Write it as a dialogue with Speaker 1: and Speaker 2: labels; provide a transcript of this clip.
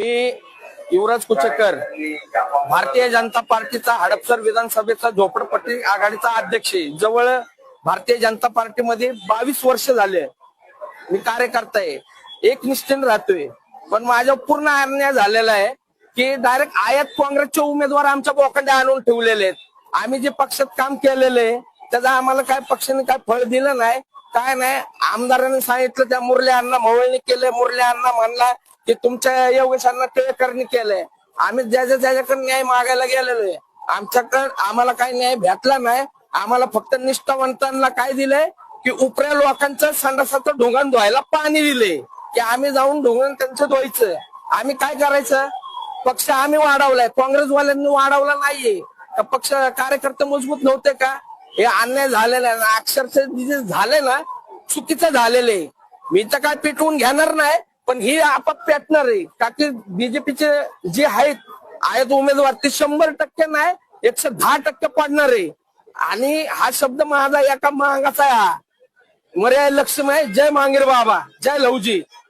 Speaker 1: मी युवराज कुचेकर, भारतीय जनता पार्टीचा हडपसर विधानसभेचा झोपडपट्टी आघाडीचा अध्यक्ष आहे. जवळ भारतीय जनता पार्टीमध्ये 22 वर्ष झाले. मी कार्यकर्ता आहे, एकनिष्ठेने राहतोय. पण माझ्या पूर्ण अन्याय झालेला आहे की डायरेक्ट आयात काँग्रेसचे उमेदवार आमच्या बोकांडे आणून ठेवलेले आहेत. आम्ही जे पक्षात काम केलेलं आहे त्याचा आम्हाला काय पक्षाने काय फळ दिलं नाही, काय नाही. आमदारांनी सांगितलं त्या मुरली अण्णा मवळणी केले. मुरली अण्णा म्हणला की तुमच्या योगेशांना टिळेकरणी केलंय. आम्ही ज्याच्याकडे न्याय मागायला गेलेलो आहे, आमच्याकडे आम्हाला काही न्याय भेटला नाही. आम्हाला फक्त निष्ठावंतांना काय दिलंय की उपऱ्या लोकांचं संडासाचं ढोंगण धुवायला पाणी दिले की आम्ही जाऊन ढोंगण त्यांचं धुवायचं. आम्ही काय करायचं? पक्ष आम्ही वाढवलाय, काँग्रेसवाल्यांनी वाढवला नाहीये का? पक्ष कार्यकर्ते मजबूत नव्हते का? हे अन्याय झालेला आहे. अक्षरशः जे झाले ना, चुकीचं झालेलं आहे. मी तर काय पेटवून घेणार नाही, पण ही आपत पेटणार आहे का की बीजेपीचे जे आहेत उमेदवार ते 100% नाही 110% पडणार आहे. आणि हा शब्द माझा एका मागाचा आहे. मर्यादा लक्ष्मी आहे. जय मांगीर बाबा, जय लवजी.